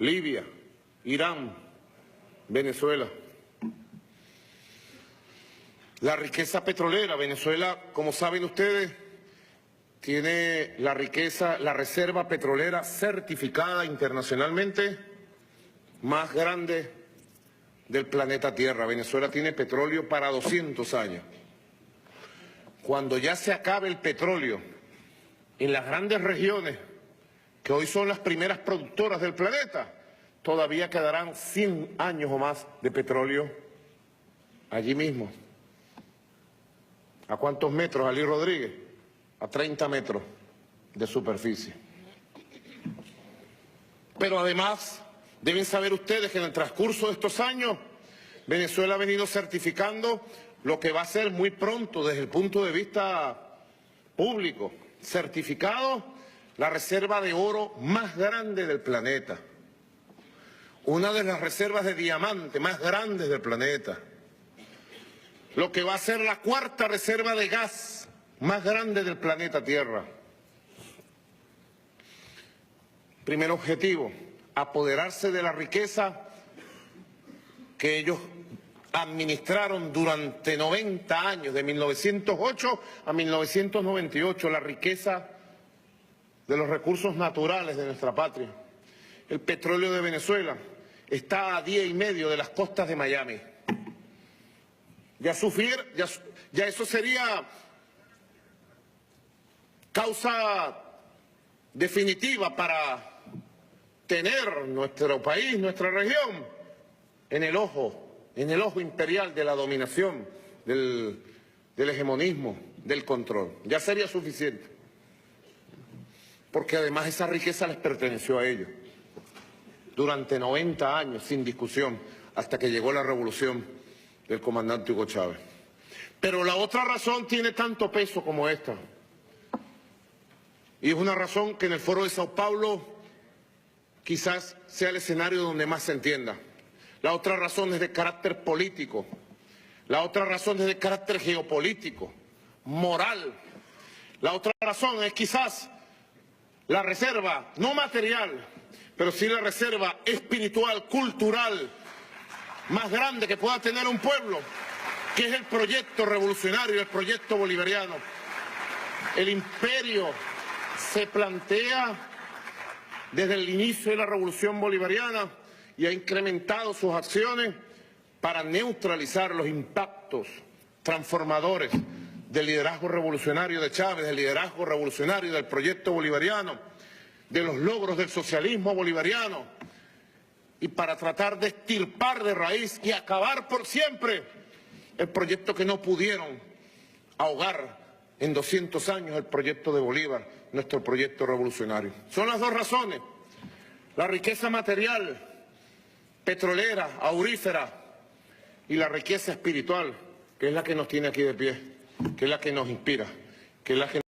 Libia, Irán, Venezuela. La riqueza petrolera. Venezuela, como saben ustedes, tiene la riqueza, la reserva petrolera certificada internacionalmente más grande del planeta Tierra. Venezuela tiene petróleo para 200 años. Cuando ya se acabe el petróleo en las grandes regiones, que hoy son las primeras productoras del planeta, todavía quedarán 100 años o más de petróleo allí mismo. ¿A cuántos metros, Ali Rodríguez? A 30 metros de superficie. Pero además, deben saber ustedes que en el transcurso de estos años, Venezuela ha venido certificando lo que va a ser muy pronto desde el punto de vista público, certificado la reserva de oro más grande del planeta, una de las reservas de diamante más grandes del planeta, lo que va a ser la cuarta reserva de gas más grande del planeta Tierra. Primer objetivo, apoderarse de la riqueza que ellos administraron durante 90 años, de 1908 a 1998, la riqueza de los recursos naturales de nuestra patria. El petróleo de Venezuela está a día y medio de las costas de Miami. Ya eso sería causa definitiva para tener nuestro país, nuestra región, en el ojo imperial de la dominación, del hegemonismo, del control. Ya sería suficiente. Porque además esa riqueza les perteneció a ellos durante 90 años, sin discusión, hasta que llegó la revolución del comandante Hugo Chávez. Pero la otra razón tiene tanto peso como esta. Y es una razón que en el Foro de Sao Paulo quizás sea el escenario donde más se entienda. La otra razón es de carácter político. La otra razón es de carácter geopolítico, moral. La otra razón es quizás la reserva, no material, pero sí la reserva espiritual, cultural, más grande que pueda tener un pueblo, que es el proyecto revolucionario, el proyecto bolivariano. El imperio se plantea desde el inicio de la revolución bolivariana y ha incrementado sus acciones para neutralizar los impactos transformadores del liderazgo revolucionario de Chávez, del liderazgo revolucionario del proyecto bolivariano, de los logros del socialismo bolivariano, y para tratar de extirpar de raíz y acabar por siempre el proyecto que no pudieron ahogar en 200 años, el proyecto de Bolívar, nuestro proyecto revolucionario. Son las dos razones: la riqueza material, petrolera, aurífera, y la riqueza espiritual, que es la que nos tiene aquí de pie, que es la que nos inspira, que es la que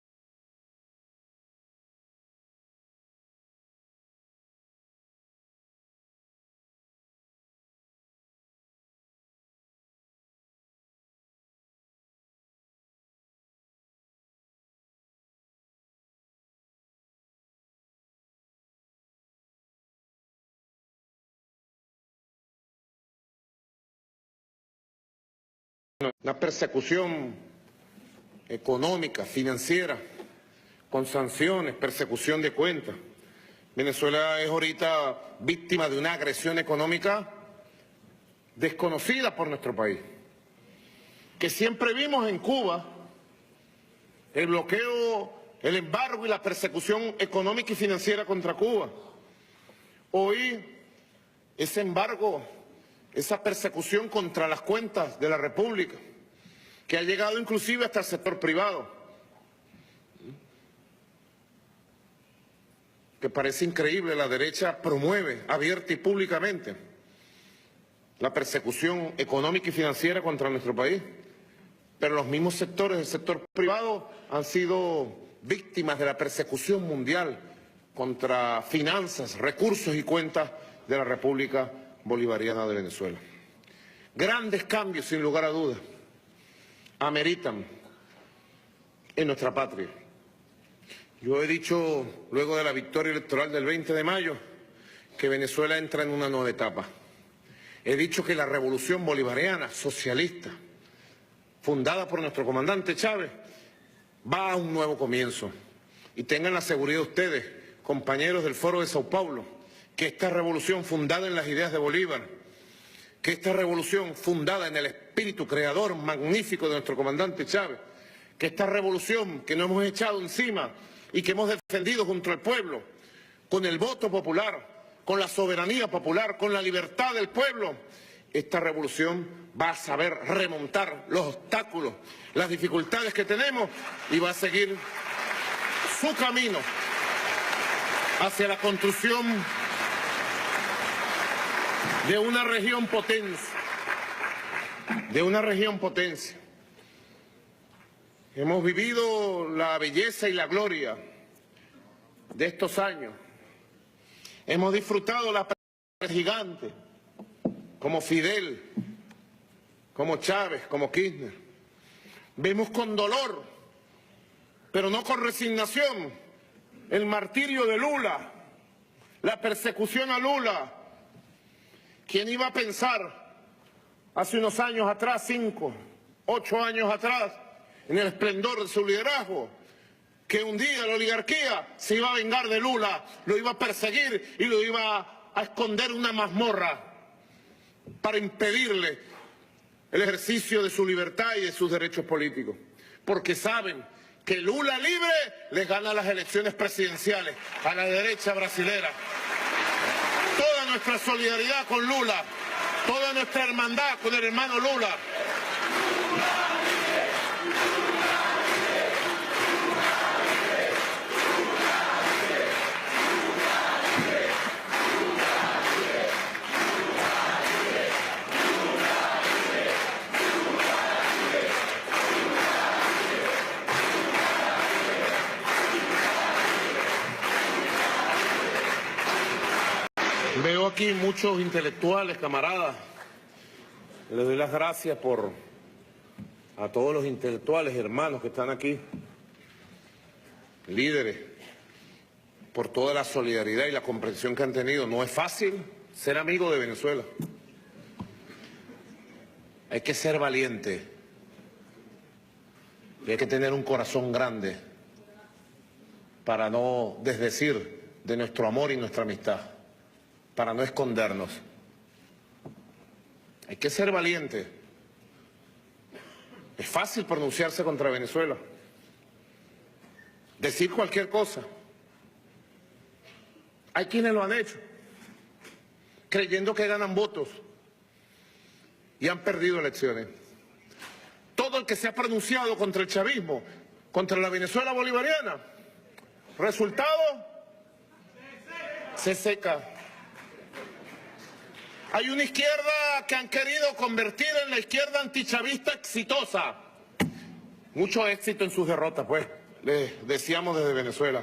una persecución económica, financiera, con sanciones, persecución de cuentas. Venezuela es ahorita víctima de una agresión económica desconocida por nuestro país, que siempre vimos en Cuba, el bloqueo, el embargo y la persecución económica y financiera contra Cuba. Hoy ese embargo, esa persecución contra las cuentas de la República, que ha llegado inclusive hasta el sector privado, que parece increíble, la derecha promueve abierta y públicamente la persecución económica y financiera contra nuestro país, pero los mismos sectores del sector privado han sido víctimas de la persecución mundial contra finanzas, recursos y cuentas de la República Bolivariana de Venezuela. Grandes cambios, sin lugar a dudas, ameritan en nuestra patria. Yo he dicho, luego de la victoria electoral del 20 de mayo, que Venezuela entra en una nueva etapa. He dicho que la revolución bolivariana, socialista, fundada por nuestro comandante Chávez, va a un nuevo comienzo. Y tengan la seguridad ustedes, compañeros del Foro de Sao Paulo, que esta revolución fundada en las ideas de Bolívar, que esta revolución fundada en el espíritu creador magnífico de nuestro comandante Chávez, que esta revolución que nos hemos echado encima y que hemos defendido junto al pueblo, con el voto popular, con la soberanía popular, con la libertad del pueblo, esta revolución va a saber remontar los obstáculos, las dificultades que tenemos y va a seguir su camino hacia la construcción de una región potencia, Hemos vivido la belleza y la gloria de estos años. Hemos disfrutado la gigante, como Fidel, como Chávez, como Kirchner. Vemos con dolor, pero no con resignación, el martirio de Lula, la persecución a Lula. ¿Quién iba a pensar hace unos años atrás, 5, 8 años atrás, en el esplendor de su liderazgo, que un día la oligarquía se iba a vengar de Lula, lo iba a perseguir y lo iba a esconder en una mazmorra para impedirle el ejercicio de su libertad y de sus derechos políticos? Porque saben que Lula libre les gana las elecciones presidenciales a la derecha brasilera. Toda nuestra solidaridad con Lula, toda nuestra hermandad con el hermano Lula. Veo aquí muchos intelectuales, camaradas. Les doy las gracias a todos los intelectuales, hermanos que están aquí, líderes, por toda la solidaridad y la comprensión que han tenido. No es fácil ser amigo de Venezuela. Hay que ser valiente. Y hay que tener un corazón grande para no desdecir de nuestro amor y nuestra amistad, para no escondernos. Hay que ser valiente. Es fácil pronunciarse contra Venezuela, decir cualquier cosa. Hay quienes lo han hecho, creyendo que ganan votos y han perdido elecciones. Todo el que se ha pronunciado contra el chavismo, contra la Venezuela bolivariana, resultado, se seca. Hay una izquierda que han querido convertir en la izquierda antichavista exitosa. Mucho éxito en sus derrotas, pues, les decíamos desde Venezuela.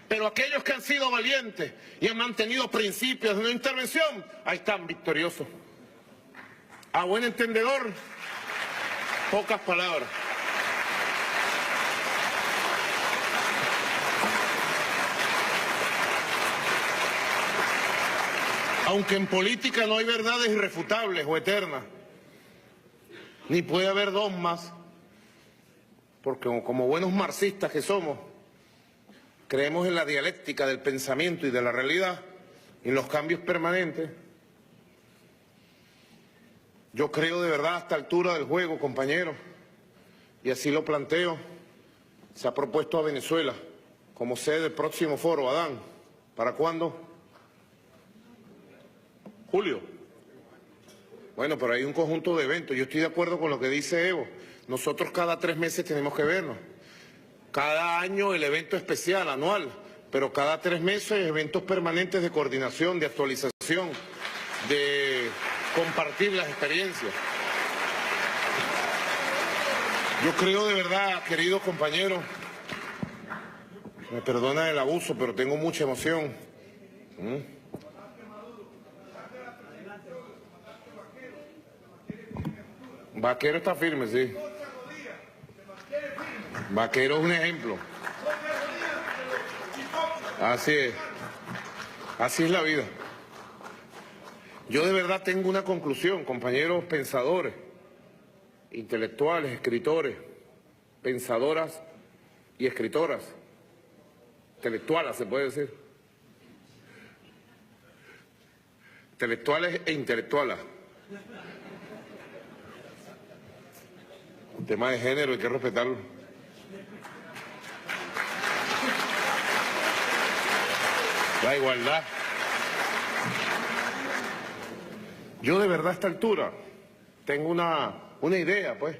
Pero aquellos que han sido valientes y han mantenido principios de no intervención, ahí están victoriosos. A buen entendedor, pocas palabras. Aunque en política no hay verdades irrefutables o eternas, ni puede haber dogmas, porque como buenos marxistas que somos, creemos en la dialéctica del pensamiento y de la realidad, y en los cambios permanentes. Yo creo de verdad a esta altura del juego, compañeros, y así lo planteo, se ha propuesto a Venezuela como sede del próximo foro. Adán, ¿para cuándo? Julio. Bueno, pero hay un conjunto de eventos. Yo estoy de acuerdo con lo que dice Evo. Nosotros cada 3 meses tenemos que vernos. Cada año el evento especial, anual, pero cada 3 meses eventos permanentes de coordinación, de actualización, de compartir las experiencias. Yo creo de verdad, queridos compañeros, me perdonan el abuso, pero tengo mucha emoción. Vaquero está firme, sí. Vaquero es un ejemplo. Así es. Así es la vida. Yo de verdad tengo una conclusión, compañeros pensadores, intelectuales, escritores, pensadoras y escritoras, intelectualas se puede decir, intelectuales e intelectualas. Un tema de género hay que respetarlo. La igualdad. Yo de verdad a esta altura tengo una idea, pues.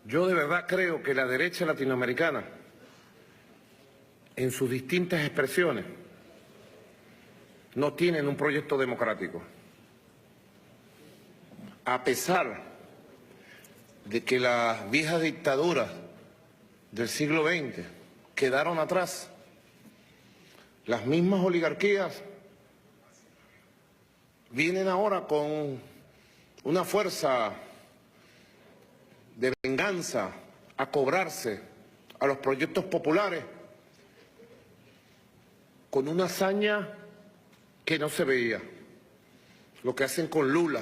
Yo de verdad creo que la derecha latinoamericana, en sus distintas expresiones, no tienen un proyecto democrático. A pesar de que las viejas dictaduras del siglo XX quedaron atrás, las mismas oligarquías vienen ahora con una fuerza de venganza a cobrarse a los proyectos populares con una hazaña que no se veía. Lo que hacen con Lula,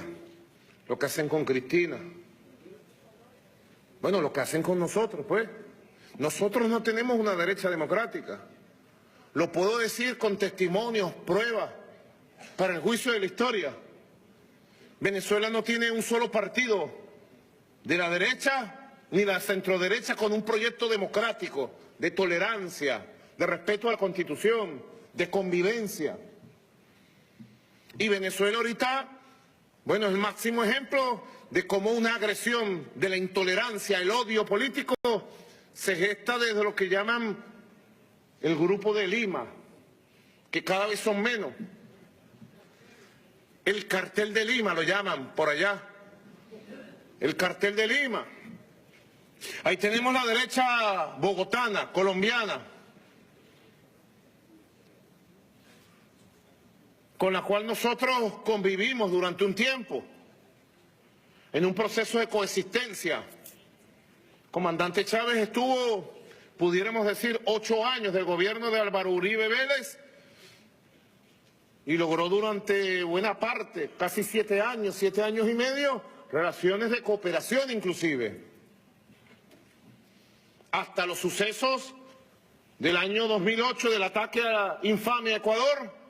lo que hacen con Cristina, bueno, lo que hacen con nosotros, pues. Nosotros no tenemos una derecha democrática. Lo puedo decir con testimonios, pruebas, para el juicio de la historia. Venezuela no tiene un solo partido de la derecha ni la centroderecha con un proyecto democrático, de tolerancia, de respeto a la Constitución, de convivencia. Y Venezuela ahorita, bueno, es el máximo ejemplo de cómo una agresión de la intolerancia, el odio político, se gesta desde lo que llaman el Grupo de Lima, que cada vez son menos. El Cartel de Lima lo llaman por allá. El Cartel de Lima. Ahí tenemos la derecha bogotana, colombiana, con la cual nosotros convivimos durante un tiempo, en un proceso de coexistencia. Comandante Chávez estuvo, pudiéramos decir, 8 años del gobierno de Álvaro Uribe Vélez y logró durante buena parte, casi 7 años y medio, relaciones de cooperación inclusive. Hasta los sucesos del año 2008 del ataque infame a Ecuador.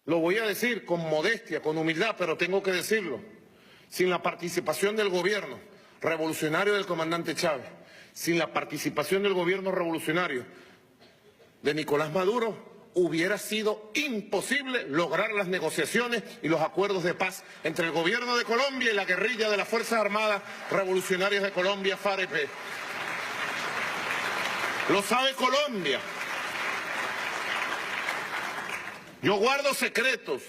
Lo voy a decir con modestia, con humildad, pero tengo que decirlo. Sin la participación del gobierno revolucionario del comandante Chávez, sin la participación del gobierno revolucionario de Nicolás Maduro, hubiera sido imposible lograr las negociaciones y los acuerdos de paz entre el gobierno de Colombia y la guerrilla de las Fuerzas Armadas Revolucionarias de Colombia, FAREP. Lo sabe Colombia. Yo guardo secretos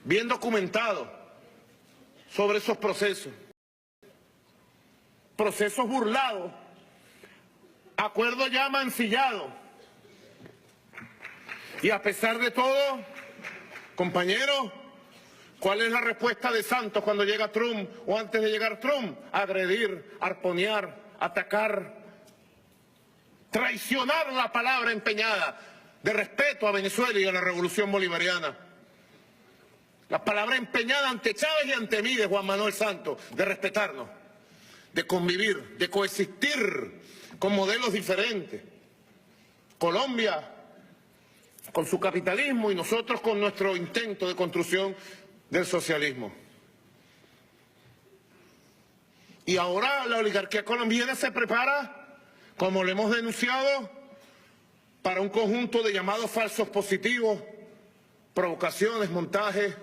bien documentados sobre esos procesos. Procesos burlados, acuerdos ya mancillados. Y a pesar de todo, compañeros, ¿cuál es la respuesta de Santos cuando llega Trump o antes de llegar Trump? Agredir, arponear, atacar, traicionar la palabra empeñada de respeto a Venezuela y a la revolución bolivariana. La palabra empeñada ante Chávez y ante mí de Juan Manuel Santos, de respetarnos, de convivir, de coexistir con modelos diferentes. Colombia con su capitalismo y nosotros con nuestro intento de construcción del socialismo. Y ahora la oligarquía colombiana se prepara, como lo hemos denunciado, para un conjunto de llamados falsos positivos, provocaciones, montajes,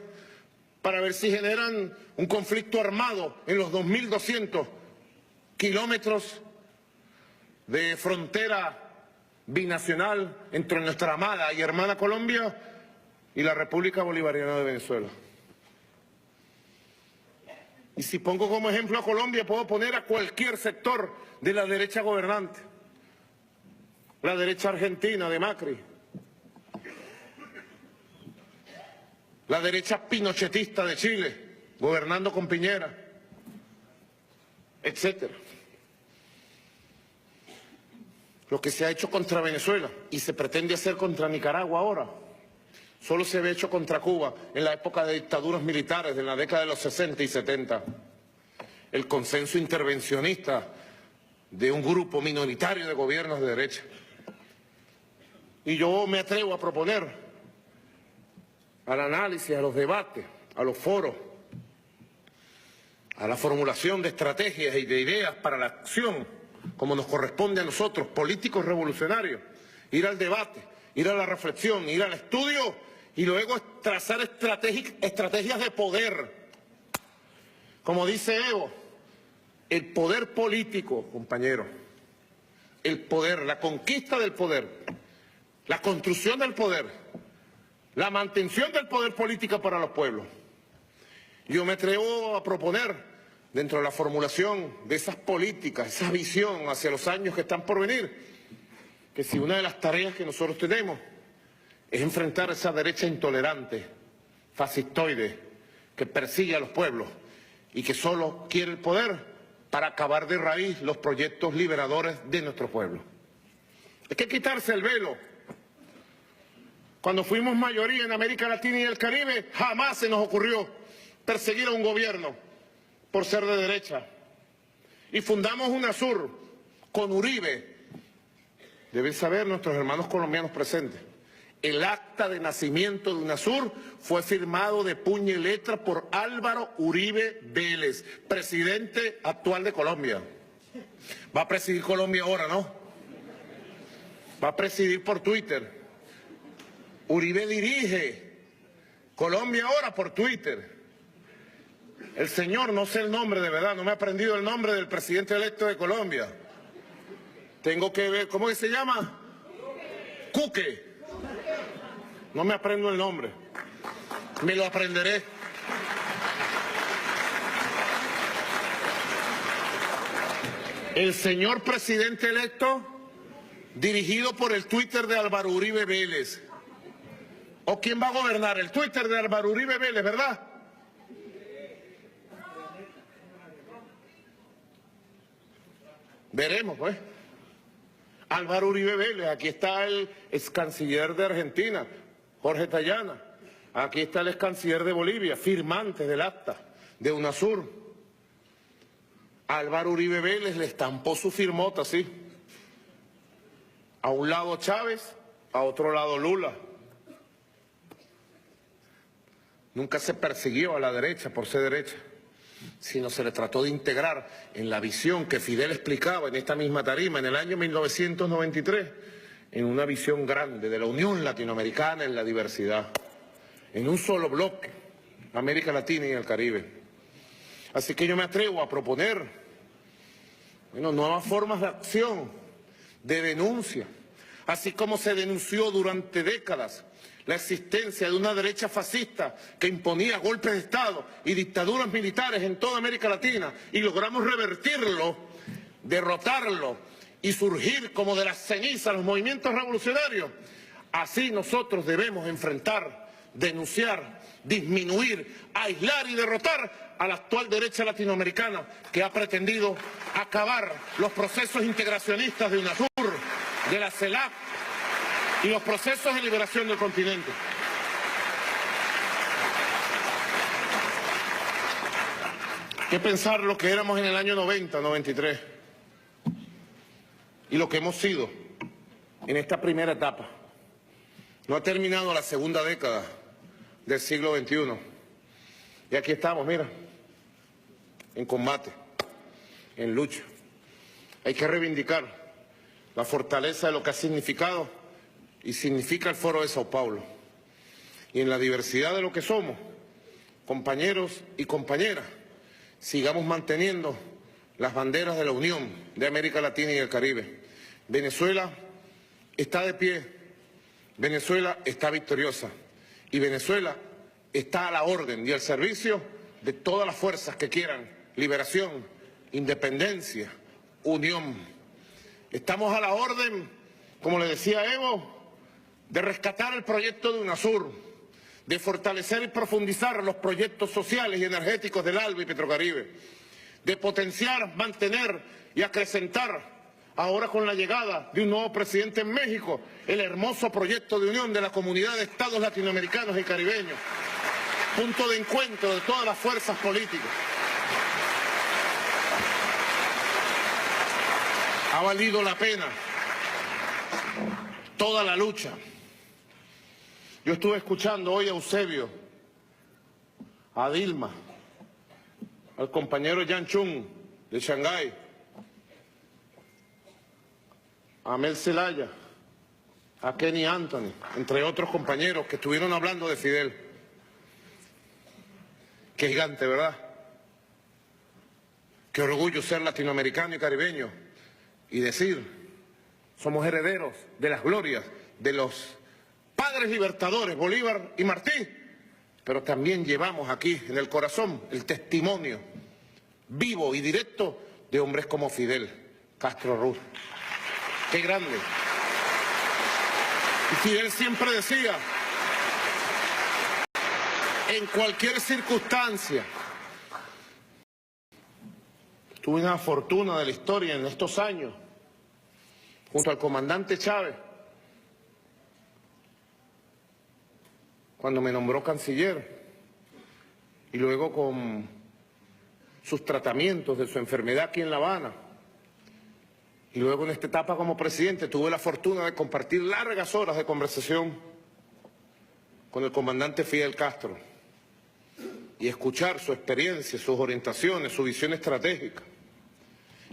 para ver si generan un conflicto armado en los 2.200 kilómetros de frontera binacional entre nuestra amada y hermana Colombia y la República Bolivariana de Venezuela. Y si pongo como ejemplo a Colombia, puedo poner a cualquier sector de la derecha gobernante. La derecha argentina de Macri. La derecha pinochetista de Chile, gobernando con Piñera, etcétera. Lo que se ha hecho contra Venezuela y se pretende hacer contra Nicaragua ahora, solo se había hecho contra Cuba en la época de dictaduras militares de la década de los 60 y 70. El consenso intervencionista de un grupo minoritario de gobiernos de derecha. Y yo me atrevo a proponer al análisis, a los debates, a los foros, a la formulación de estrategias y de ideas para la acción, como nos corresponde a nosotros, políticos revolucionarios, ir al debate, ir a la reflexión, ir al estudio y luego trazar estrategias de poder. Como dice Evo, el poder político, compañero, el poder, la conquista del poder, la construcción del poder, la mantención del poder político para los pueblos. Yo me atrevo a proponer, dentro de la formulación de esas políticas, esa visión hacia los años que están por venir, que si una de las tareas que nosotros tenemos es enfrentar a esa derecha intolerante, fascistoide, que persigue a los pueblos y que solo quiere el poder para acabar de raíz los proyectos liberadores de nuestro pueblo. Hay que quitarse el velo. Cuando fuimos mayoría en América Latina y el Caribe, jamás se nos ocurrió perseguir a un gobierno por ser de derecha. Y fundamos UNASUR con Uribe. Deben saber nuestros hermanos colombianos presentes. El acta de nacimiento de UNASUR fue firmado de puño y letra por Álvaro Uribe Vélez, presidente actual de Colombia. Va a presidir Colombia ahora, ¿no? Va a presidir por Twitter. Uribe dirige Colombia ahora por Twitter. El señor, no sé el nombre de verdad, no me he aprendido el nombre del presidente electo de Colombia. Tengo que ver, ¿cómo que se llama? Cuque. No me aprendo el nombre. Me lo aprenderé. El señor presidente electo, dirigido por el Twitter de Álvaro Uribe Vélez. ¿O quién va a gobernar? El Twitter de Álvaro Uribe Vélez, ¿verdad? Veremos, pues. Álvaro Uribe Vélez, aquí está el ex canciller de Argentina, Jorge Tayana. Aquí está el ex canciller de Bolivia, firmante del acta de UNASUR. Álvaro Uribe Vélez le estampó su firmota, así. A un lado Chávez, a otro lado Lula. Nunca se persiguió a la derecha por ser derecha, sino se le trató de integrar en la visión que Fidel explicaba en esta misma tarima en el año 1993, en una visión grande de la Unión Latinoamericana en la diversidad, en un solo bloque, América Latina y el Caribe. Así que yo me atrevo a proponer, nuevas formas de acción, de denuncia, así como se denunció durante décadas la existencia de una derecha fascista que imponía golpes de Estado y dictaduras militares en toda América Latina y logramos revertirlo, derrotarlo y surgir como de las cenizas los movimientos revolucionarios. Así nosotros debemos enfrentar, denunciar, disminuir, aislar y derrotar a la actual derecha latinoamericana que ha pretendido acabar los procesos integracionistas de UNASUR, de la CELAC, y los procesos de liberación del continente. ¿Qué pensar lo que éramos en el año 90, 93? Y lo que hemos sido en esta primera etapa. No ha terminado la segunda década del siglo XXI. Y aquí estamos, mira, en combate, en lucha. Hay que reivindicar la fortaleza de lo que ha significado y significa el Foro de Sao Paulo. Y en la diversidad de lo que somos, compañeros y compañeras, sigamos manteniendo las banderas de la Unión de América Latina y el Caribe. Venezuela está de pie, Venezuela está victoriosa y Venezuela está a la orden y al servicio de todas las fuerzas que quieran liberación, independencia, unión. Estamos a la orden, como le decía Evo, de rescatar el proyecto de UNASUR, de fortalecer y profundizar los proyectos sociales y energéticos del ALBA y Petrocaribe, de potenciar, mantener y acrecentar, ahora con la llegada de un nuevo presidente en México, el hermoso proyecto de unión de la Comunidad de Estados Latinoamericanos y Caribeños, punto de encuentro de todas las fuerzas políticas. Ha valido la pena toda la lucha. Yo estuve escuchando hoy a Eusebio, a Dilma, al compañero Yan Chung de Shanghái, a Mel Zelaya, a Kenny Anthony, entre otros compañeros que estuvieron hablando de Fidel. Qué gigante, ¿verdad? Qué orgullo ser latinoamericano y caribeño y decir, somos herederos de las glorias de los padres libertadores, Bolívar y Martí, pero también llevamos aquí en el corazón el testimonio vivo y directo de hombres como Fidel Castro Ruz. ¡Qué grande! Y Fidel siempre decía, en cualquier circunstancia, tuve una fortuna de la historia en estos años, junto al comandante Chávez, cuando me nombró canciller, y luego con sus tratamientos de su enfermedad aquí en La Habana, y luego en esta etapa como presidente tuve la fortuna de compartir largas horas de conversación con el comandante Fidel Castro y escuchar su experiencia, sus orientaciones, su visión estratégica.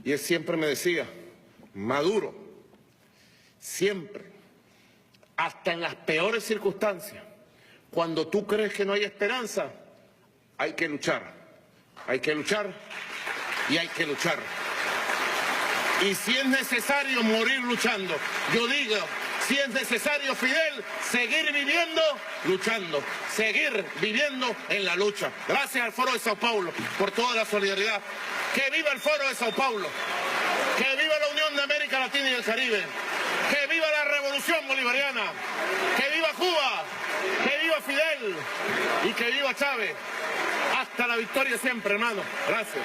Y él siempre me decía, Maduro, siempre, hasta en las peores circunstancias, cuando tú crees que no hay esperanza, hay que luchar. Hay que luchar y hay que luchar. Y si es necesario morir luchando, yo digo, si es necesario, Fidel, seguir viviendo luchando, seguir viviendo en la lucha. Gracias al Foro de Sao Paulo por toda la solidaridad. ¡Que viva el Foro de Sao Paulo! ¡Que viva la Unión de América Latina y el Caribe! ¡Que viva la Revolución Bolivariana! ¡Que viva Cuba! ¡Que viva Fidel! ¡Y que viva Chávez! Hasta la victoria siempre, hermano. Gracias.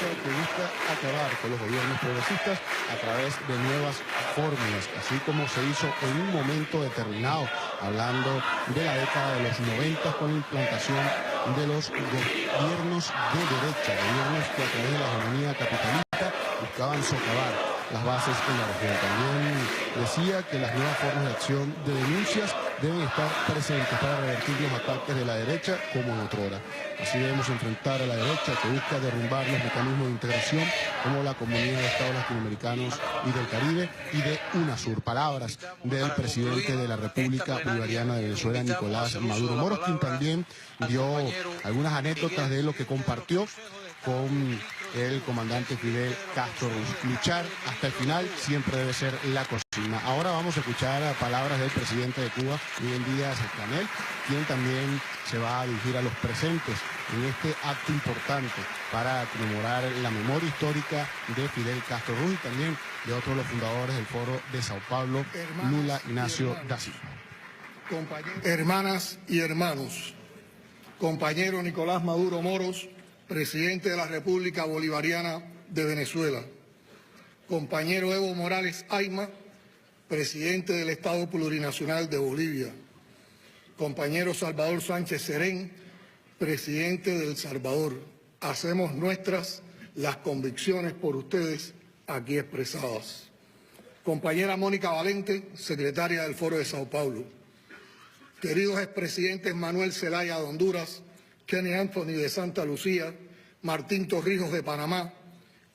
Que busca acabar con los gobiernos progresistas a través de nuevas fórmulas, así como se hizo en un momento determinado, hablando de la década de los 90 con la implantación de los gobiernos de derecha, gobiernos que a través de la hegemonía capitalista buscaban socavar las bases en la región. También decía que las nuevas formas de acción de denuncias deben estar presentes para revertir los ataques de la derecha como en otrora. Así debemos enfrentar a la derecha que busca derrumbar los mecanismos de integración como la Comunidad de Estados Latinoamericanos y del Caribe y de UNASUR. Palabras del presidente de la República Bolivariana de Venezuela, Nicolás Maduro Moros, quien también dio algunas anécdotas de lo que compartió con el comandante Fidel Castro Ruz. Luchar hasta el final siempre debe ser la consigna. Ahora vamos a escuchar palabras del presidente de Cuba, Miguel Díaz-Canel, quien también se va a dirigir a los presentes en este acto importante para conmemorar la memoria histórica de Fidel Castro Ruz y también de otros de los fundadores del Foro de Sao Paulo, Lula Ignacio da Silva. Hermanas y hermanos, compañero Nicolás Maduro Moros, presidente de la República Bolivariana de Venezuela, compañero Evo Morales Ayma, presidente del Estado Plurinacional de Bolivia, compañero Salvador Sánchez Serén, presidente de El Salvador. Hacemos nuestras las convicciones por ustedes aquí expresadas. Compañera Mónica Valente, secretaria del Foro de Sao Paulo. Queridos expresidentes Manuel Zelaya de Honduras, Kenny Anthony de Santa Lucía, Martín Torrijos de Panamá,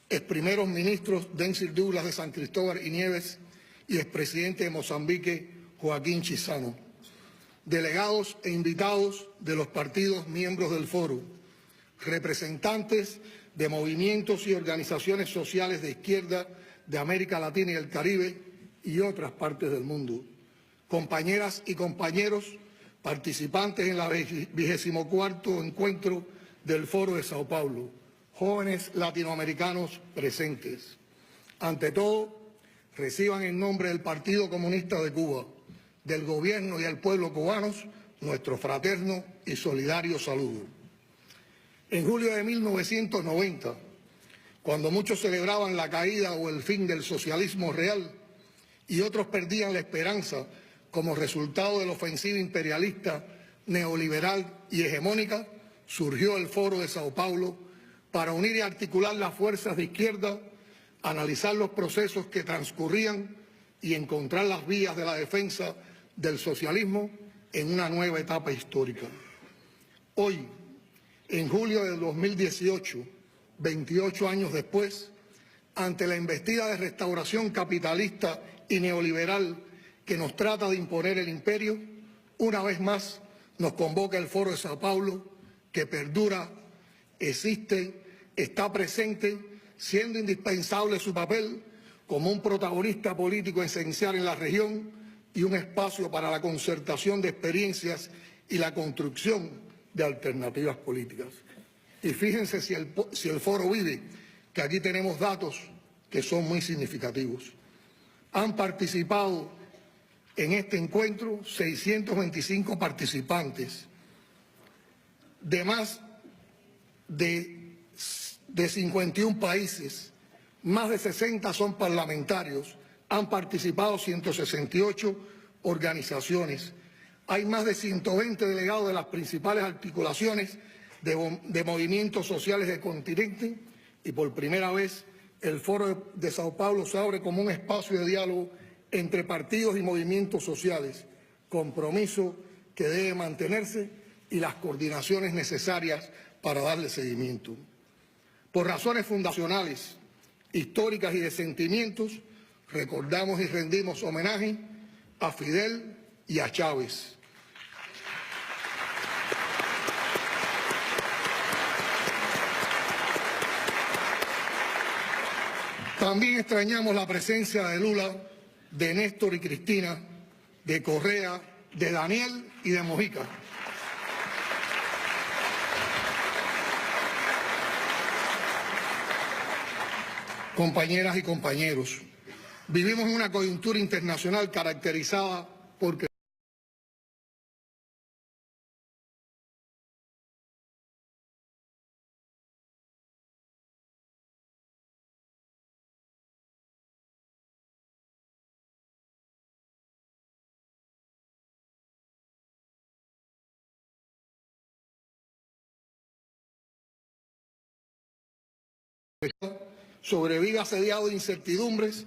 exprimeros ministros Denzil Douglas de San Cristóbal y Nieves y expresidente de Mozambique, Joaquín Chissano, delegados e invitados de los partidos miembros del foro, representantes de movimientos y organizaciones sociales de izquierda de América Latina y el Caribe y otras partes del mundo, compañeras y compañeros participantes en la 24º encuentro del Foro de Sao Paulo, jóvenes latinoamericanos presentes. Ante todo, reciban en nombre del Partido Comunista de Cuba, del Gobierno y del pueblo cubanos, nuestro fraterno y solidario saludo. En julio de 1990, cuando muchos celebraban la caída o el fin del socialismo real y otros perdían la esperanza como resultado de la ofensiva imperialista, neoliberal y hegemónica, surgió el Foro de Sao Paulo para unir y articular las fuerzas de izquierda, analizar los procesos que transcurrían y encontrar las vías de la defensa del socialismo en una nueva etapa histórica. Hoy, en julio de 2018, 28 años después, ante la embestida de restauración capitalista y neoliberal que nos trata de imponer el imperio, una vez más nos convoca el Foro de Sao Paulo, que perdura, existe, está presente, siendo indispensable su papel como un protagonista político esencial en la región y un espacio para la concertación de experiencias y la construcción de alternativas políticas. Y fíjense si el foro vive, que aquí tenemos datos que son muy significativos. Han participado en este encuentro 625 participantes de más de 51 países, más de 60 son parlamentarios, han participado 168 organizaciones. Hay más de 120 delegados de las principales articulaciones de movimientos sociales del continente y por primera vez el Foro de Sao Paulo se abre como un espacio de diálogo entre partidos y movimientos sociales, compromiso que debe mantenerse y las coordinaciones necesarias para darle seguimiento. Por razones fundacionales, históricas y de sentimientos, recordamos y rendimos homenaje a Fidel y a Chávez. También extrañamos la presencia de Lula, de Néstor y Cristina, de Correa, de Daniel y de Mojica. Compañeras y compañeros, vivimos en una coyuntura internacional caracterizada por sobrevive asediado de incertidumbres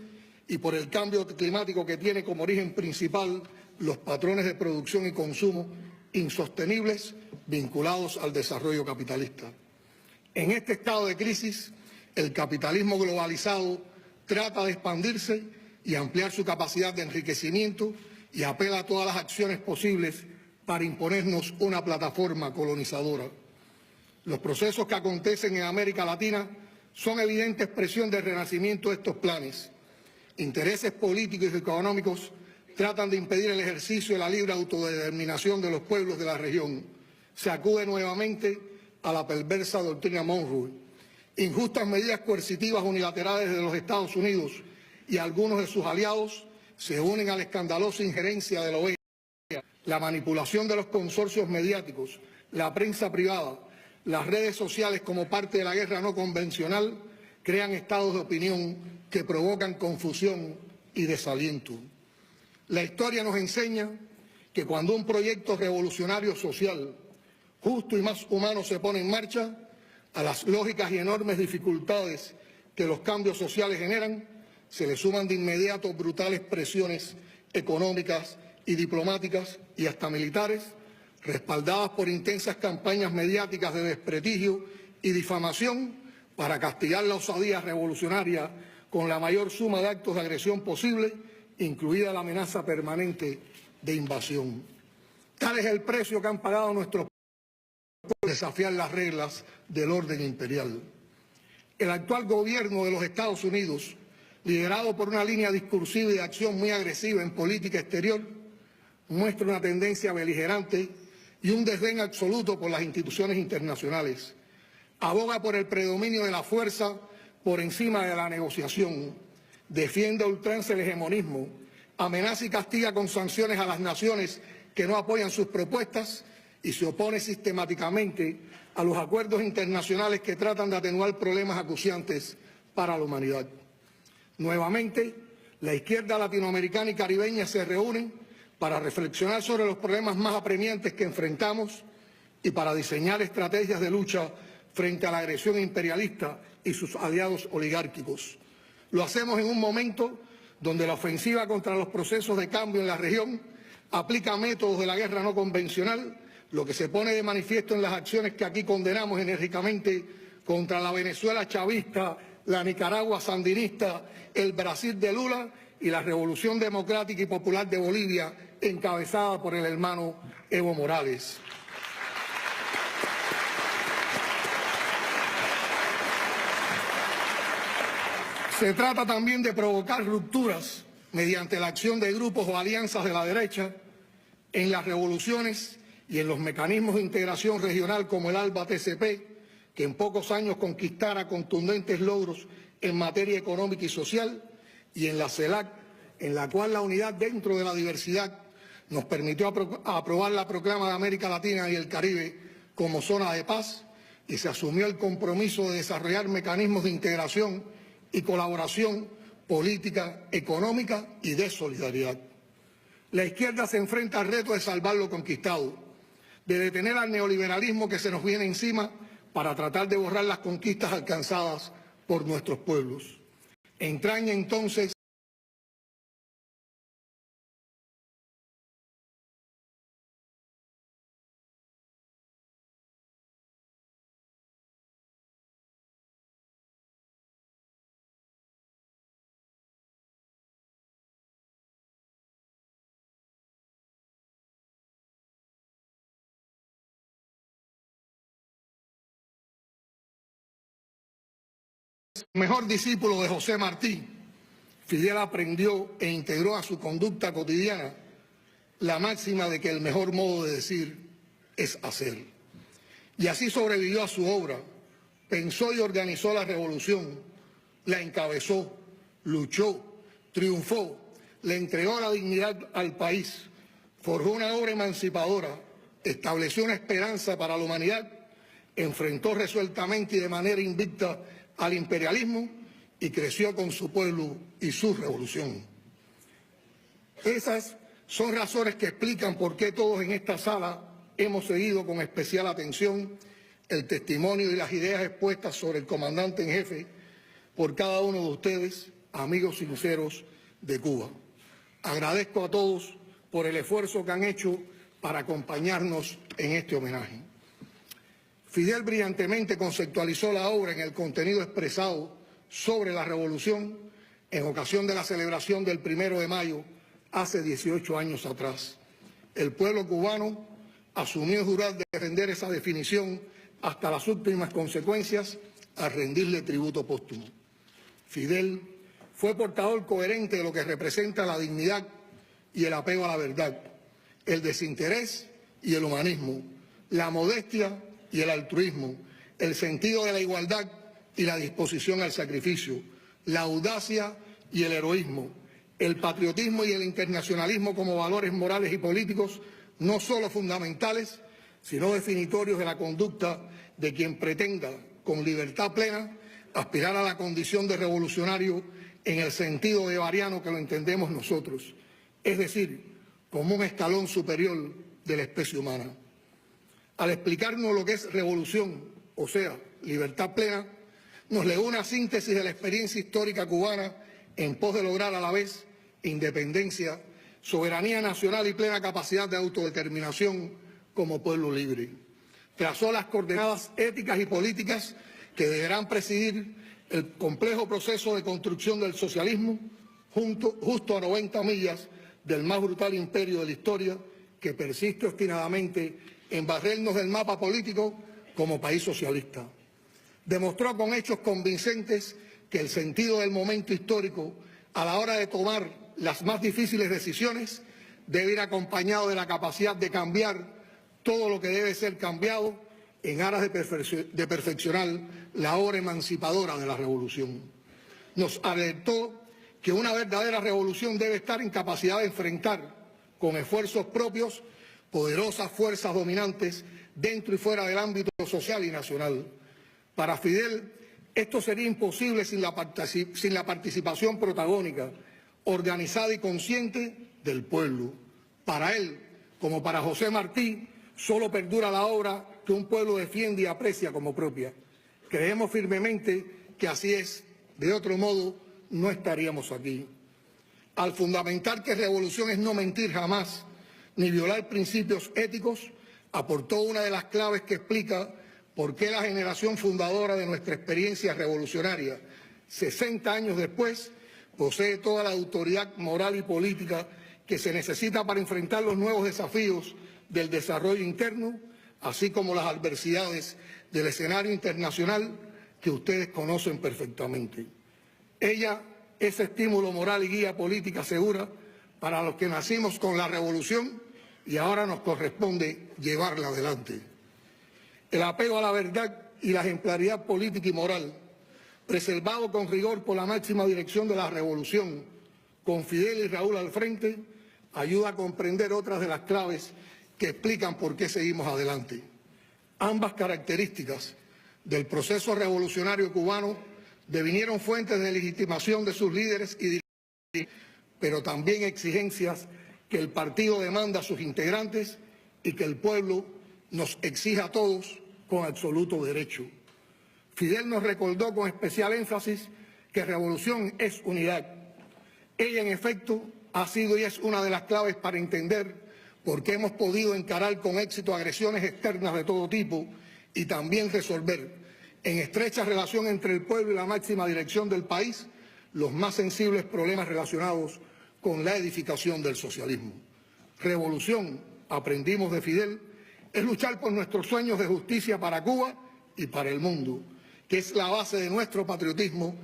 y por el cambio climático que tiene como origen principal los patrones de producción y consumo insostenibles vinculados al desarrollo capitalista. En este estado de crisis, el capitalismo globalizado trata de expandirse y ampliar su capacidad de enriquecimiento y apela a todas las acciones posibles para imponernos una plataforma colonizadora. Los procesos que acontecen en América Latina son evidente expresión del renacimiento de estos planes. Intereses políticos y económicos tratan de impedir el ejercicio de la libre autodeterminación de los pueblos de la región. Se acude nuevamente a la perversa doctrina Monroe. Injustas medidas coercitivas unilaterales de los Estados Unidos y algunos de sus aliados se unen a la escandalosa injerencia de la OEA, la manipulación de los consorcios mediáticos, la prensa privada, las redes sociales como parte de la guerra no convencional crean estados de opinión que provocan confusión y desaliento. La historia nos enseña que cuando un proyecto revolucionario social, justo y más humano se pone en marcha, a las lógicas y enormes dificultades que los cambios sociales generan, se le suman de inmediato brutales presiones económicas y diplomáticas y hasta militares, respaldadas por intensas campañas mediáticas de desprestigio y difamación para castigar la osadía revolucionaria con la mayor suma de actos de agresión posible, incluida la amenaza permanente de invasión. Tal es el precio que han pagado nuestros pueblos por desafiar las reglas del orden imperial. El actual gobierno de los Estados Unidos, liderado por una línea discursiva y de acción muy agresiva en política exterior, muestra una tendencia beligerante y un desdén absoluto por las instituciones internacionales. Aboga por el predominio de la fuerza por encima de la negociación. Defiende a ultranza el hegemonismo. Amenaza y castiga con sanciones a las naciones que no apoyan sus propuestas y se opone sistemáticamente a los acuerdos internacionales que tratan de atenuar problemas acuciantes para la humanidad. Nuevamente, la izquierda latinoamericana y caribeña se reúnen para reflexionar sobre los problemas más apremiantes que enfrentamos y para diseñar estrategias de lucha frente a la agresión imperialista y sus aliados oligárquicos. Lo hacemos en un momento donde la ofensiva contra los procesos de cambio en la región aplica métodos de la guerra no convencional, lo que se pone de manifiesto en las acciones que aquí condenamos enérgicamente contra la Venezuela chavista, la Nicaragua sandinista, el Brasil de Lula y la Revolución Democrática y Popular de Bolivia, encabezada por el hermano Evo Morales. Se trata también de provocar rupturas mediante la acción de grupos o alianzas de la derecha en las revoluciones y en los mecanismos de integración regional como el ALBA-TCP, que en pocos años conquistara contundentes logros en materia económica y social, y en la CELAC, en la cual la unidad dentro de la diversidad nos permitió aprobar la proclama de América Latina y el Caribe como zona de paz, y se asumió el compromiso de desarrollar mecanismos de integración y colaboración política, económica y de solidaridad. La izquierda se enfrenta al reto de salvar lo conquistado, de detener al neoliberalismo que se nos viene encima para tratar de borrar las conquistas alcanzadas por nuestros pueblos. Entraña entonces el mejor discípulo de José Martí, Fidel aprendió e integró a su conducta cotidiana la máxima de que el mejor modo de decir es hacer. Y así sobrevivió a su obra, pensó y organizó la revolución, la encabezó, luchó, triunfó, le entregó la dignidad al país, forjó una obra emancipadora, estableció una esperanza para la humanidad, enfrentó resueltamente y de manera invicta al imperialismo y creció con su pueblo y su revolución. Esas son razones que explican por qué todos en esta sala hemos seguido con especial atención el testimonio y las ideas expuestas sobre el comandante en jefe por cada uno de ustedes, amigos sinceros de Cuba. Agradezco a todos por el esfuerzo que han hecho para acompañarnos en este homenaje. Fidel brillantemente conceptualizó la obra en el contenido expresado sobre la revolución en ocasión de la celebración del 1 de mayo hace 18 años atrás. El pueblo cubano asumió el jurar de defender esa definición hasta las últimas consecuencias al rendirle tributo póstumo. Fidel fue portador coherente de lo que representa la dignidad y el apego a la verdad, el desinterés y el humanismo, la modestia y el altruismo, el sentido de la igualdad y la disposición al sacrificio, la audacia y el heroísmo, el patriotismo y el internacionalismo como valores morales y políticos no solo fundamentales, sino definitorios de la conducta de quien pretenda, con libertad plena, aspirar a la condición de revolucionario en el sentido beberiano que lo entendemos nosotros, es decir, como un escalón superior de la especie humana. Al explicarnos lo que es revolución, o sea, libertad plena, nos legó una síntesis de la experiencia histórica cubana en pos de lograr a la vez independencia, soberanía nacional y plena capacidad de autodeterminación como pueblo libre. Trazó las coordenadas éticas y políticas que deberán presidir el complejo proceso de construcción del socialismo justo a 90 millas del más brutal imperio de la historia que persiste obstinadamente en barrernos del mapa político como país socialista. Demostró con hechos convincentes que el sentido del momento histórico a la hora de tomar las más difíciles decisiones debe ir acompañado de la capacidad de cambiar todo lo que debe ser cambiado en aras de perfeccionar la obra emancipadora de la revolución. Nos alertó que una verdadera revolución debe estar en capacidad de enfrentar con esfuerzos propios poderosas fuerzas dominantes dentro y fuera del ámbito social y nacional. Para Fidel, esto sería imposible sin la participación protagónica, organizada y consciente del pueblo. Para él, como para José Martí, solo perdura la obra que un pueblo defiende y aprecia como propia. Creemos firmemente que así es, de otro modo no estaríamos aquí. Al fundamentar que revolución es no mentir jamás, ni violar principios éticos, aportó una de las claves que explica por qué la generación fundadora de nuestra experiencia revolucionaria, 60 años después, posee toda la autoridad moral y política que se necesita para enfrentar los nuevos desafíos del desarrollo interno, así como las adversidades del escenario internacional que ustedes conocen perfectamente. Ella es estímulo moral y guía política segura para los que nacimos con la revolución y ahora nos corresponde llevarla adelante. El apego a la verdad y la ejemplaridad política y moral, preservado con rigor por la máxima dirección de la revolución, con Fidel y Raúl al frente, ayuda a comprender otras de las claves que explican por qué seguimos adelante. Ambas características del proceso revolucionario cubano devinieron fuentes de legitimación de sus líderes y dirigentes, pero también exigencias que el partido demanda a sus integrantes y que el pueblo nos exige a todos con absoluto derecho. Fidel nos recordó con especial énfasis que revolución es unidad. Ella, en efecto, ha sido y es una de las claves para entender por qué hemos podido encarar con éxito agresiones externas de todo tipo y también resolver, en estrecha relación entre el pueblo y la máxima dirección del país, los más sensibles problemas relacionados con la edificación del socialismo. Revolución, aprendimos de Fidel, es luchar por nuestros sueños de justicia para Cuba y para el mundo, que es la base de nuestro patriotismo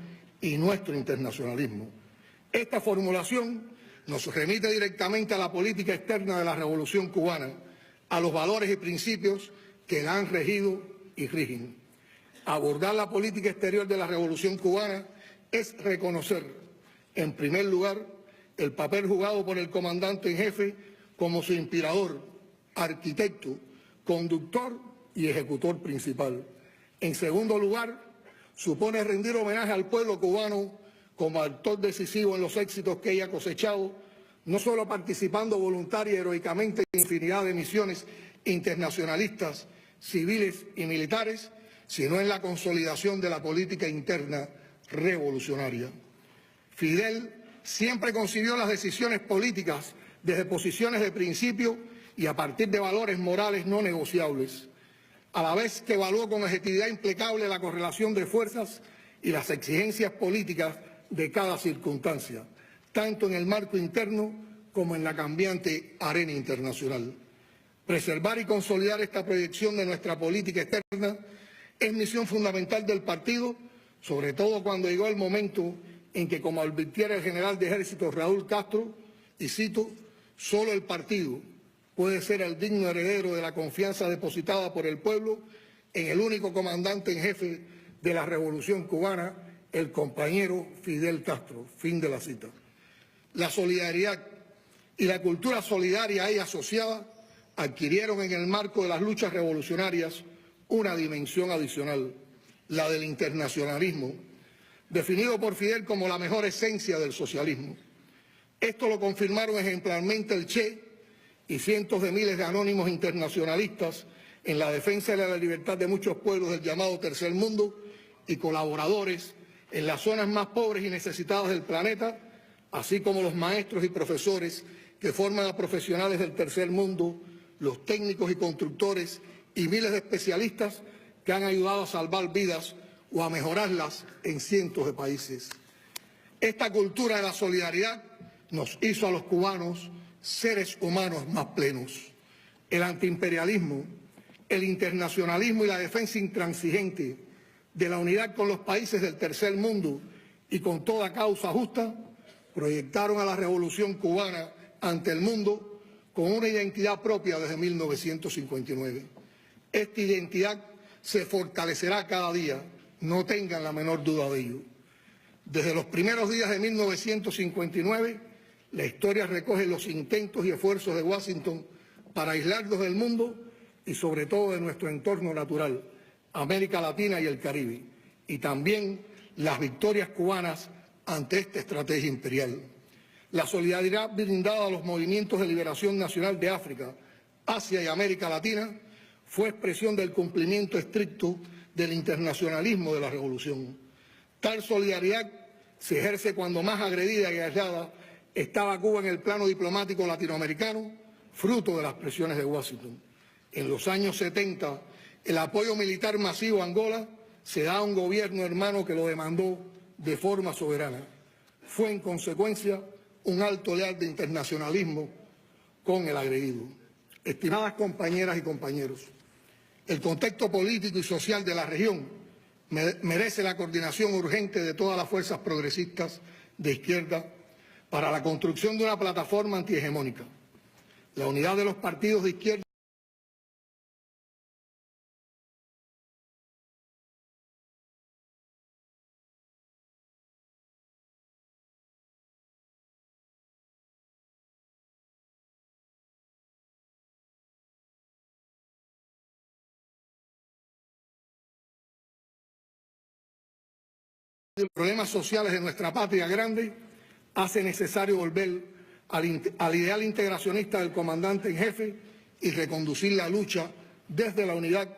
y nuestro internacionalismo. Esta formulación nos remite directamente a la política externa de la Revolución cubana, a los valores y principios que la han regido y rigen. Abordar la política exterior de la Revolución cubana es reconocer, en primer lugar, el papel jugado por el comandante en jefe como su inspirador, arquitecto, conductor y ejecutor principal. En segundo lugar, supone rendir homenaje al pueblo cubano como actor decisivo en los éxitos que ella ha cosechado, no solo participando voluntaria y heroicamente en infinidad de misiones internacionalistas, civiles y militares, sino en la consolidación de la política interna revolucionaria. Fidel siempre concibió las decisiones políticas desde posiciones de principio y a partir de valores morales no negociables, a la vez que evaluó con objetividad implacable la correlación de fuerzas y las exigencias políticas de cada circunstancia, tanto en el marco interno como en la cambiante arena internacional. Preservar y consolidar esta proyección de nuestra política externa es misión fundamental del partido, sobre todo cuando llegó el momento en que, como advirtiera el general de ejército Raúl Castro, y cito, solo el partido puede ser el digno heredero de la confianza depositada por el pueblo en el único comandante en jefe de la Revolución cubana, el compañero Fidel Castro. Fin de la cita. La solidaridad y la cultura solidaria a ella asociada adquirieron en el marco de las luchas revolucionarias una dimensión adicional, la del internacionalismo, definido por Fidel como la mejor esencia del socialismo. Esto lo confirmaron ejemplarmente el Che y cientos de miles de anónimos internacionalistas en la defensa de la libertad de muchos pueblos del llamado Tercer Mundo y colaboradores en las zonas más pobres y necesitadas del planeta, así como los maestros y profesores que forman a profesionales del Tercer Mundo, los técnicos y constructores y miles de especialistas que han ayudado a salvar vidas o a mejorarlas en cientos de países. Esta cultura de la solidaridad nos hizo a los cubanos seres humanos más plenos. El antiimperialismo, el internacionalismo y la defensa intransigente de la unidad con los países del tercer mundo y con toda causa justa, proyectaron a la revolución cubana ante el mundo con una identidad propia desde 1959. Esta identidad se fortalecerá cada día, no tengan la menor duda de ello. Desde los primeros días de 1959, la historia recoge los intentos y esfuerzos de Washington para aislarnos del mundo y sobre todo de nuestro entorno natural, América Latina y el Caribe, y también las victorias cubanas ante esta estrategia imperial. La solidaridad brindada a los movimientos de liberación nacional de África, Asia y América Latina fue expresión del cumplimiento estricto del internacionalismo de la revolución. Tal solidaridad se ejerce cuando más agredida y aislada estaba Cuba en el plano diplomático latinoamericano, fruto de las presiones de Washington. En los años 70, el apoyo militar masivo a Angola se da a un gobierno hermano que lo demandó de forma soberana. Fue, en consecuencia, un alto leal de internacionalismo con el agredido. Estimadas compañeras y compañeros, el contexto político y social de la región merece la coordinación urgente de todas las fuerzas progresistas de izquierda para la construcción de una plataforma antihegemónica. La unidad de los partidos de izquierda de los problemas sociales de nuestra patria grande hace necesario volver al ideal integracionista del comandante en jefe y reconducir la lucha desde la unidad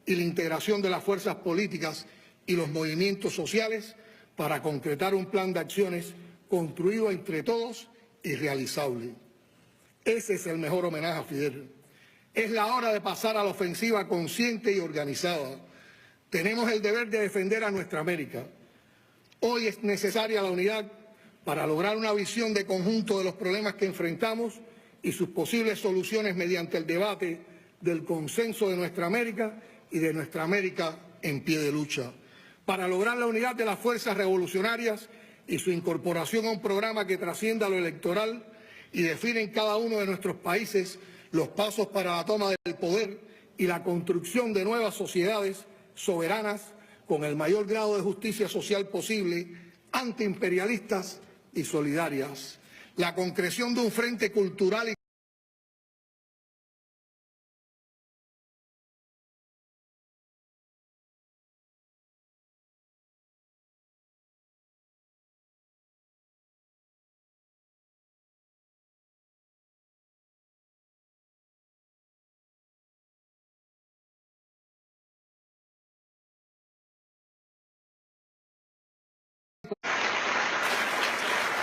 y la integración de las fuerzas políticas y los movimientos sociales para concretar un plan de acciones construido entre todos y realizable. Ese es el mejor homenaje a Fidel. Es la hora de pasar a la ofensiva consciente y organizada. Tenemos el deber de defender a nuestra América. Hoy es necesaria la unidad para lograr una visión de conjunto de los problemas que enfrentamos y sus posibles soluciones mediante el debate del consenso de nuestra América y de nuestra América en pie de lucha. Para lograr la unidad de las fuerzas revolucionarias y su incorporación a un programa que trascienda lo electoral y define en cada uno de nuestros países los pasos para la toma del poder y la construcción de nuevas sociedades soberanas con el mayor grado de justicia social posible, antiimperialistas y solidarias. La concreción de un frente cultural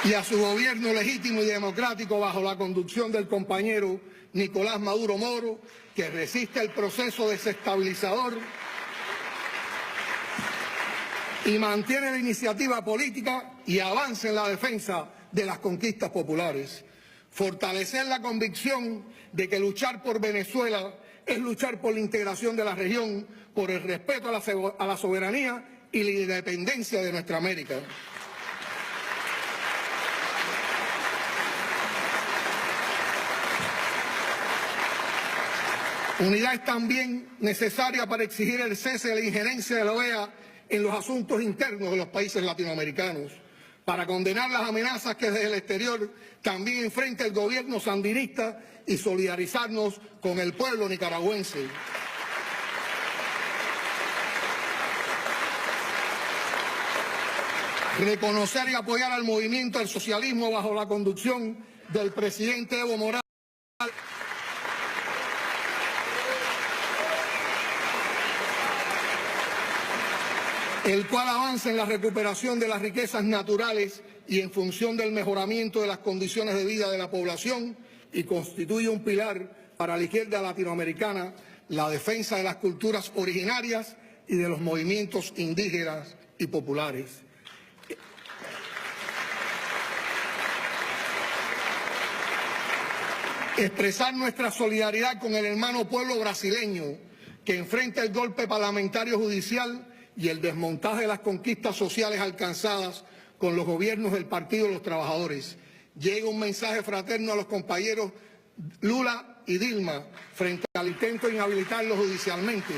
y a su gobierno legítimo y democrático bajo la conducción del compañero Nicolás Maduro Moro, que resiste el proceso desestabilizador y mantiene la iniciativa política y avanza en la defensa de las conquistas populares. Fortalecer la convicción de que luchar por Venezuela es luchar por la integración de la región, por el respeto a la soberanía y la independencia de nuestra América. Unidad es también necesaria para exigir el cese de la injerencia de la OEA en los asuntos internos de los países latinoamericanos, para condenar las amenazas que desde el exterior también enfrenta el gobierno sandinista y solidarizarnos con el pueblo nicaragüense. Reconocer y apoyar al movimiento al socialismo bajo la conducción del presidente Evo Morales, el cual avanza en la recuperación de las riquezas naturales y en función del mejoramiento de las condiciones de vida de la población, y constituye un pilar para la izquierda latinoamericana, la defensa de las culturas originarias y de los movimientos indígenas y populares. Expresar nuestra solidaridad con el hermano pueblo brasileño que enfrenta el golpe parlamentario judicial y el desmontaje de las conquistas sociales alcanzadas con los gobiernos del Partido de los Trabajadores. Llega un mensaje fraterno a los compañeros Lula y Dilma frente al intento de inhabilitarlos judicialmente.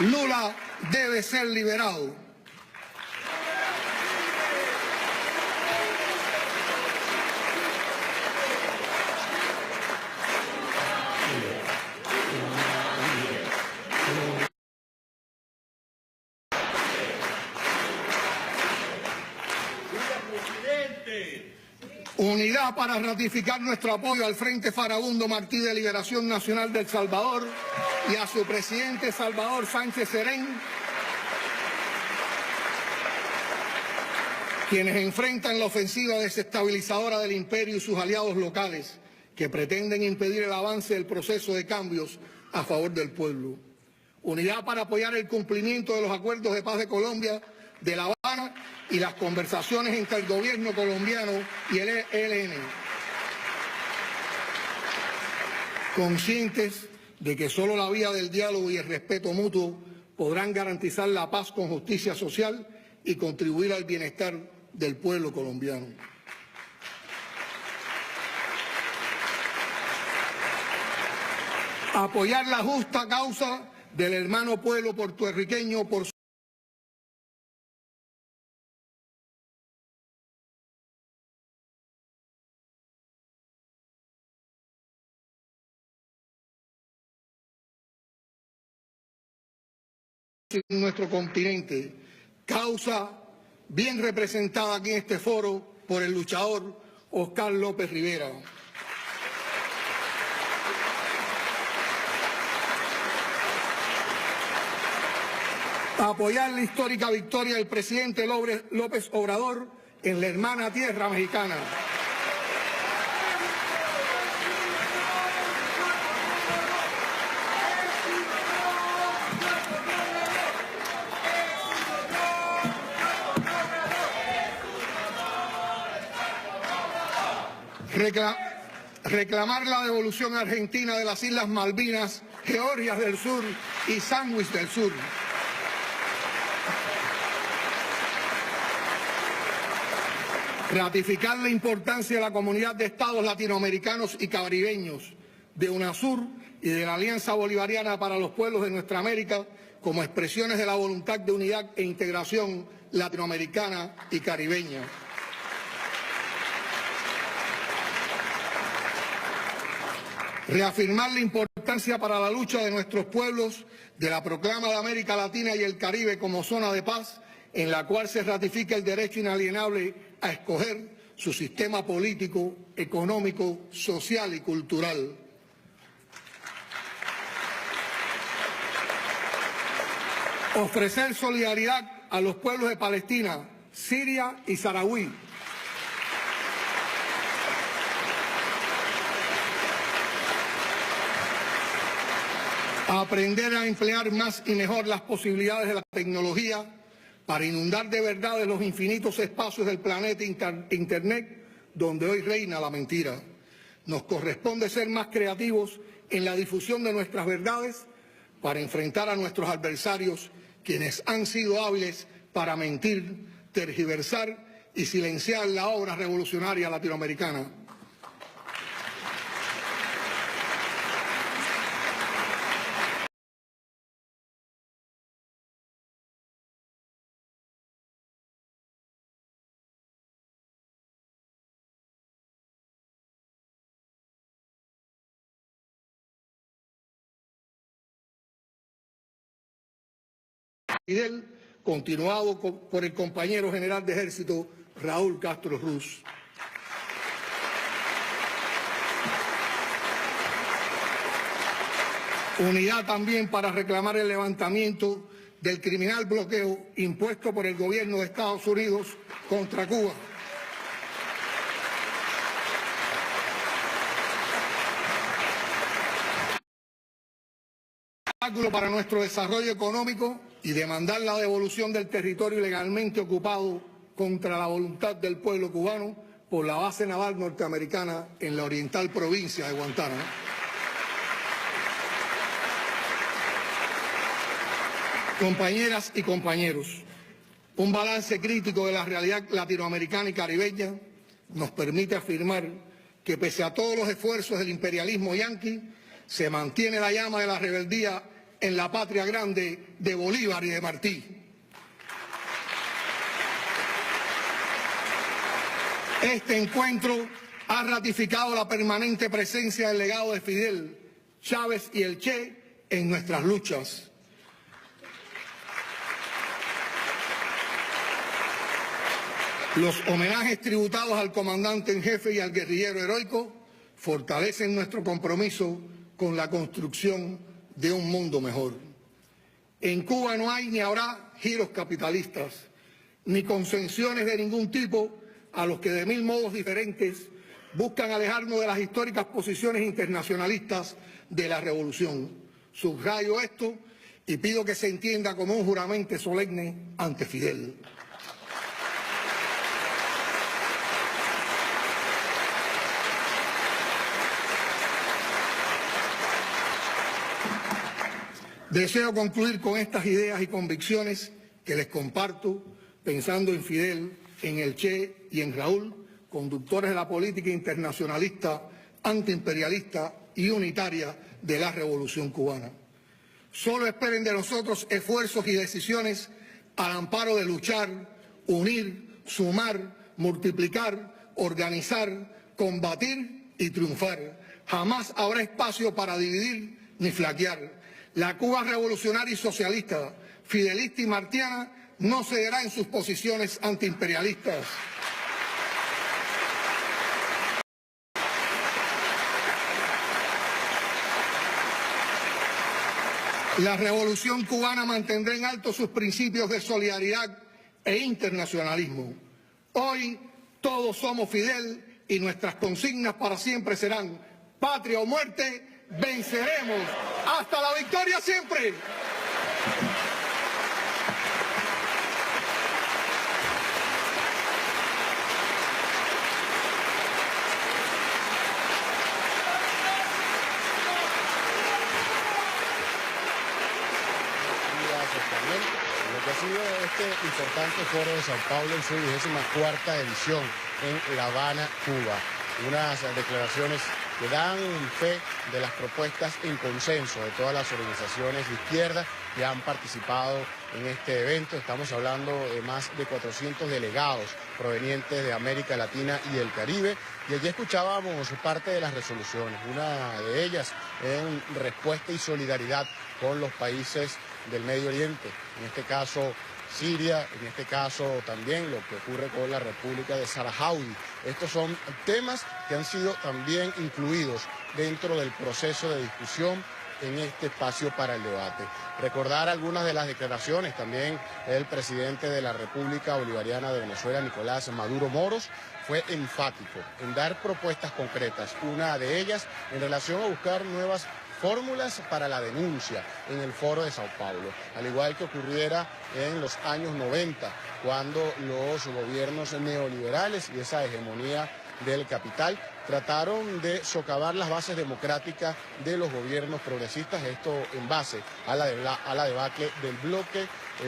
Lula debe ser liberado. Unidad para ratificar nuestro apoyo al Frente Farabundo Martí de Liberación Nacional del Salvador y a su presidente Salvador Sánchez Serén, quienes enfrentan la ofensiva desestabilizadora del imperio y sus aliados locales que pretenden impedir el avance del proceso de cambios a favor del pueblo. Unidad para apoyar el cumplimiento de los acuerdos de paz de Colombia, de La Habana y las conversaciones entre el gobierno colombiano y el ELN. Conscientes de que solo la vía del diálogo y el respeto mutuo podrán garantizar la paz con justicia social y contribuir al bienestar del pueblo colombiano. Apoyar la justa causa del hermano pueblo puertorriqueño por nuestro continente, causa bien representada aquí en este foro por el luchador Oscar López Rivera. Apoyar la histórica victoria del presidente López Obrador en la hermana tierra mexicana. Reclamar la devolución argentina de las Islas Malvinas, Georgias del Sur y Sandwich del Sur. Ratificar la importancia de la comunidad de estados latinoamericanos y caribeños, de UNASUR y de la Alianza Bolivariana para los Pueblos de Nuestra América como expresiones de la voluntad de unidad e integración latinoamericana y caribeña. Reafirmar la importancia para la lucha de nuestros pueblos de la proclama de América Latina y el Caribe como zona de paz, en la cual se ratifica el derecho inalienable a escoger su sistema político, económico, social y cultural. Ofrecer solidaridad a los pueblos de Palestina, Siria y Saharaui. Aprender a emplear más y mejor las posibilidades de la tecnología para inundar de verdades los infinitos espacios del planeta Internet donde hoy reina la mentira. Nos corresponde ser más creativos en la difusión de nuestras verdades para enfrentar a nuestros adversarios, quienes han sido hábiles para mentir, tergiversar y silenciar la obra revolucionaria latinoamericana. Fidel, continuado por el compañero general de Ejército Raúl Castro Ruz. Unidad también para reclamar el levantamiento del criminal bloqueo impuesto por el gobierno de Estados Unidos contra Cuba. Para nuestro desarrollo económico y demandar la devolución del territorio ilegalmente ocupado contra la voluntad del pueblo cubano por la base naval norteamericana en la oriental provincia de Guantánamo. Compañeras y compañeros, un balance crítico de la realidad latinoamericana y caribeña nos permite afirmar que pese a todos los esfuerzos del imperialismo yanqui, se mantiene la llama de la rebeldía en la patria grande de Bolívar y de Martí. Este encuentro ha ratificado la permanente presencia del legado de Fidel, Chávez y el Che en nuestras luchas. Los homenajes tributados al comandante en jefe y al guerrillero heroico fortalecen nuestro compromiso con la construcción de un mundo mejor. En Cuba no hay ni habrá giros capitalistas, ni concesiones de ningún tipo a los que de mil modos diferentes buscan alejarnos de las históricas posiciones internacionalistas de la revolución. Subrayo esto y pido que se entienda como un juramento solemne ante Fidel. Deseo concluir con estas ideas y convicciones que les comparto pensando en Fidel, en el Che y en Raúl, conductores de la política internacionalista, antiimperialista y unitaria de la Revolución Cubana. Solo esperen de nosotros esfuerzos y decisiones al amparo de luchar, unir, sumar, multiplicar, organizar, combatir y triunfar. Jamás habrá espacio para dividir ni flaquear. La Cuba revolucionaria y socialista, fidelista y martiana no cederá en sus posiciones antiimperialistas. La revolución cubana mantendrá en alto sus principios de solidaridad e internacionalismo. Hoy todos somos Fidel y nuestras consignas para siempre serán patria o muerte. Venceremos hasta la victoria siempre. Lo que ha sido este importante foro de Sao Paulo en su 24ª edición en La Habana, Cuba. Unas declaraciones que dan fe de las propuestas en consenso de todas las organizaciones de izquierda que han participado en este evento. Estamos hablando de más de 400 delegados provenientes de América Latina y el Caribe. Y allí escuchábamos parte de las resoluciones, una de ellas en respuesta y solidaridad con los países del Medio Oriente, en este caso Siria, en este caso también lo que ocurre con la República de Saharaui. Estos son temas que han sido también incluidos dentro del proceso de discusión en este espacio para el debate. Recordar algunas de las declaraciones, también el presidente de la República Bolivariana de Venezuela, Nicolás Maduro Moros, fue enfático en dar propuestas concretas, una de ellas en relación a buscar nuevas fórmulas para la denuncia en el foro de Sao Paulo, al igual que ocurriera en los años 90, cuando los gobiernos neoliberales y esa hegemonía del capital trataron de socavar las bases democráticas de los gobiernos progresistas, esto en base a la debacle del bloque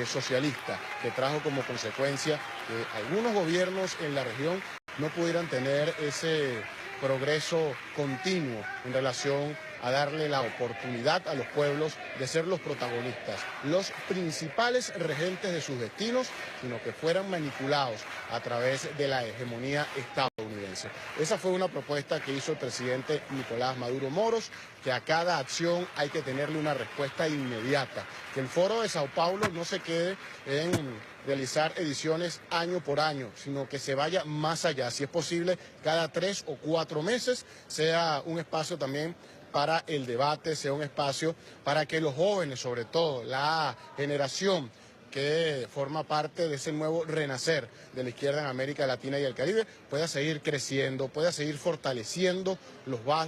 socialista, que trajo como consecuencia que algunos gobiernos en la región no pudieran tener ese progreso continuo en relación a darle la oportunidad a los pueblos de ser los protagonistas, los principales regentes de sus destinos, sino que fueran manipulados a través de la hegemonía estadounidense. Esa fue una propuesta que hizo el presidente Nicolás Maduro Moros, que a cada acción hay que tenerle una respuesta inmediata, que el foro de Sao Paulo no se quede en realizar ediciones año por año, sino que se vaya más allá, si es posible, cada 3 o 4 meses, sea un espacio también para el debate, sea un espacio para que los jóvenes, sobre todo la generación que forma parte de ese nuevo renacer de la izquierda en América Latina y el Caribe, pueda seguir creciendo, pueda seguir fortaleciendo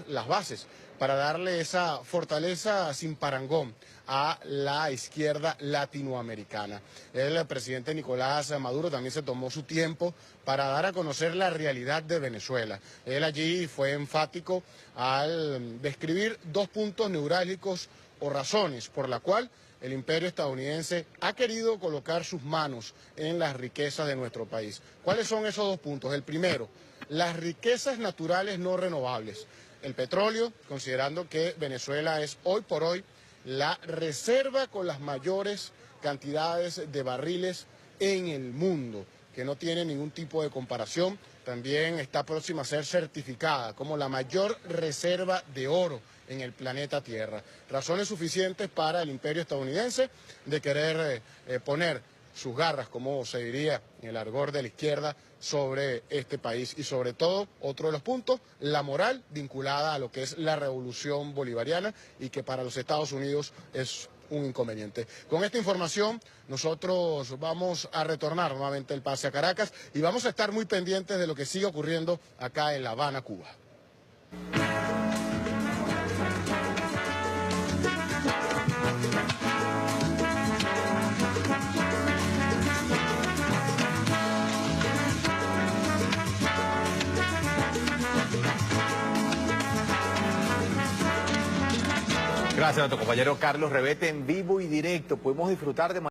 las bases para darle esa fortaleza sin parangón a la izquierda latinoamericana. El presidente Nicolás Maduro también se tomó su tiempo para dar a conocer la realidad de Venezuela. Él allí fue enfático al describir 2 puntos neurálgicos o razones por la cual el imperio estadounidense ha querido colocar sus manos en las riquezas de nuestro país. ¿Cuáles son esos 2 puntos? El primero, las riquezas naturales no renovables. El petróleo, considerando que Venezuela es hoy por hoy la reserva con las mayores cantidades de barriles en el mundo, que no tiene ningún tipo de comparación. También está próxima a ser certificada como la mayor reserva de oro en el planeta Tierra. Razones suficientes para el imperio estadounidense de querer poner sus garras, como se diría en el argot de la izquierda, sobre este país. Y sobre todo, otro de los puntos, la moral vinculada a lo que es la revolución bolivariana y que para los Estados Unidos es un inconveniente. Con esta información nosotros vamos a retornar nuevamente el pase a Caracas y vamos a estar muy pendientes de lo que sigue ocurriendo acá en La Habana, Cuba. Gracias a nuestro compañero Carlos Revete en vivo y directo. Podemos disfrutar de